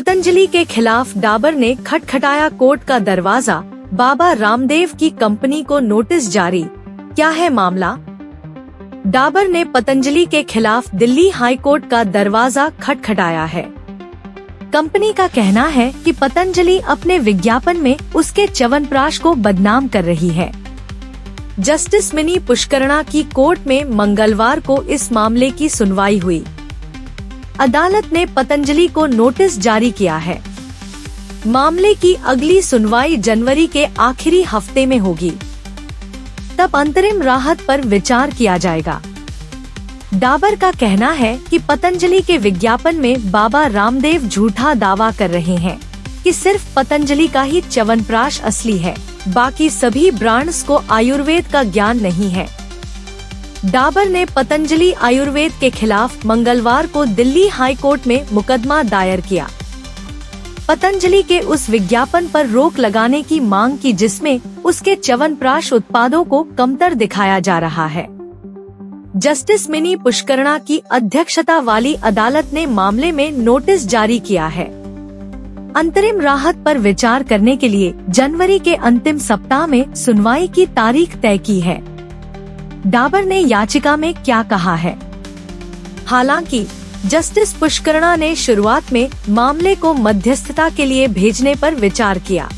पतंजलि के खिलाफ डाबर ने खटखटाया कोर्ट का दरवाजा, बाबा रामदेव की कंपनी को नोटिस जारी, क्या है मामला? डाबर ने पतंजलि के खिलाफ दिल्ली हाई कोर्ट का दरवाजा खटखटाया है। कंपनी का कहना है कि पतंजलि अपने विज्ञापन में उसके च्यवनप्राश को बदनाम कर रही है। जस्टिस मिनी पुष्करणा की कोर्ट में मंगलवार को इस मामले की सुनवाई हुई। अदालत ने पतंजलि को नोटिस जारी किया है। मामले की अगली सुनवाई जनवरी के आखिरी हफ्ते में होगी। तब अंतरिम राहत पर विचार किया जाएगा। डाबर का कहना है कि पतंजलि के विज्ञापन में बाबा रामदेव झूठा दावा कर रहे हैं कि सिर्फ पतंजलि का ही च्यवनप्राश असली है, बाकी सभी ब्रांड्स को आयुर्वेद का ज्ञान नहीं है। डाबर ने पतंजलि आयुर्वेद के खिलाफ मंगलवार को दिल्ली हाई कोर्ट में मुकदमा दायर किया। पतंजलि के उस विज्ञापन पर रोक लगाने की मांग की जिसमें उसके च्यवनप्राश उत्पादों को कमतर दिखाया जा रहा है। जस्टिस मिनी पुष्करणा की अध्यक्षता वाली अदालत ने मामले में नोटिस जारी किया है। अंतरिम राहत पर विचार करने के लिए जनवरी के अंतिम सप्ताह में सुनवाई की तारीख तय की है। डाबर ने याचिका में क्या कहा है? हालांकि जस्टिस पुष्करणा ने शुरुआत में मामले को मध्यस्थता के लिए भेजने पर विचार किया,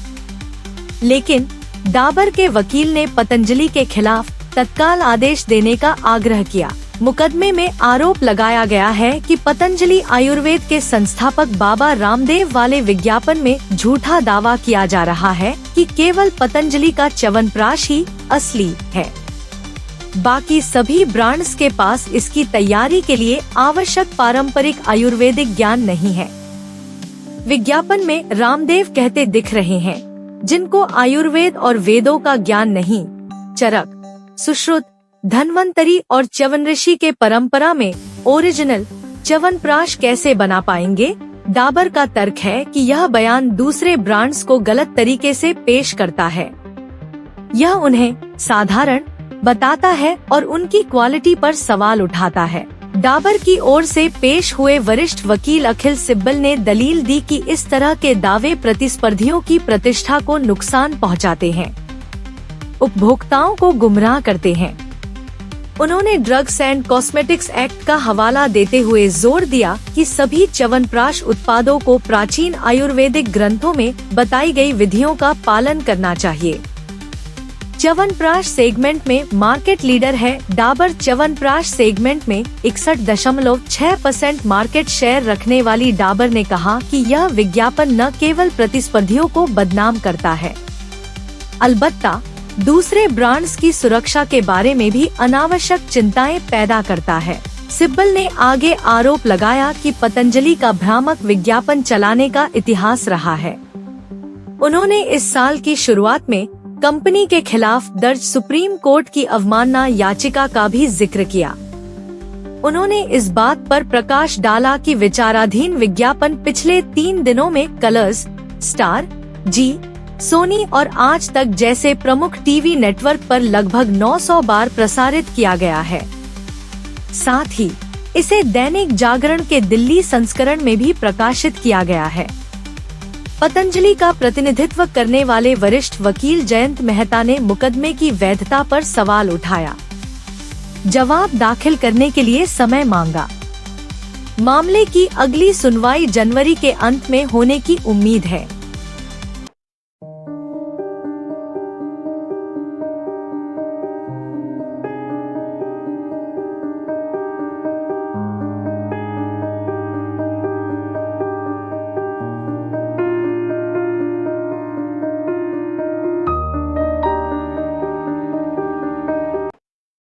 लेकिन डाबर के वकील ने पतंजलि के खिलाफ तत्काल आदेश देने का आग्रह किया। मुकदमे में आरोप लगाया गया है कि पतंजलि आयुर्वेद के संस्थापक बाबा रामदेव वाले विज्ञापन में झूठा दावा किया जा रहा है कि केवल पतंजलि का च्यवनप्राश ही असली है, बाकी सभी ब्रांड्स के पास इसकी तैयारी के लिए आवश्यक पारंपरिक आयुर्वेदिक ज्ञान नहीं है। विज्ञापन में रामदेव कहते दिख रहे हैं, जिनको आयुर्वेद और वेदों का ज्ञान नहीं, चरक, सुश्रुत, धन्वंतरी और च्यवनऋषि के परंपरा में ओरिजिनल च्यवनप्राश कैसे बना पाएंगे? डाबर का तर्क है कि यह बयान दूसरे ब्रांड्स को गलत तरीके से पेश करता है। यह उन्हें साधारण बताता है और उनकी क्वालिटी पर सवाल उठाता है। डाबर की ओर से पेश हुए वरिष्ठ वकील अखिल सिब्बल ने दलील दी कि इस तरह के दावे प्रतिस्पर्धियों की प्रतिष्ठा को नुकसान पहुंचाते हैं, उपभोक्ताओं को गुमराह करते हैं। उन्होंने ड्रग्स एंड कॉस्मेटिक्स एक्ट का हवाला देते हुए जोर दिया कि सभी च्यवनप्राश उत्पादों को प्राचीन आयुर्वेदिक ग्रंथों में बताई गई विधियों का पालन करना चाहिए। च्यवनप्राश सेगमेंट में मार्केट लीडर है। डाबर च्यवनप्राश सेगमेंट में 61.6% मार्केट शेयर रखने वाली डाबर ने कहा कि यह विज्ञापन न केवल प्रतिस्पर्धियों को बदनाम करता है, अलबत्ता दूसरे ब्रांड्स की सुरक्षा के बारे में भी अनावश्यक चिंताएं पैदा करता है। सिब्बल ने आगे आरोप लगाया कि पतंजलि का भ्रामक विज्ञापन चलाने का इतिहास रहा है। उन्होंने इस साल की शुरुआत में कंपनी के खिलाफ दर्ज सुप्रीम कोर्ट की अवमानना याचिका का भी जिक्र किया। उन्होंने इस बात पर प्रकाश डाला कि विचाराधीन विज्ञापन पिछले 3 दिनों में कलर्स, स्टार, जी, सोनी और आज तक जैसे प्रमुख टीवी नेटवर्क पर लगभग 900 बार प्रसारित किया गया है। साथ ही इसे दैनिक जागरण के दिल्ली संस्करण में भी प्रकाशित किया गया है। पतंजलि का प्रतिनिधित्व करने वाले वरिष्ठ वकील जयंत मेहता ने मुकदमे की वैधता पर सवाल उठाया, जवाब दाखिल करने के लिए समय मांगा। मामले की अगली सुनवाई जनवरी के अंत में होने की उम्मीद है।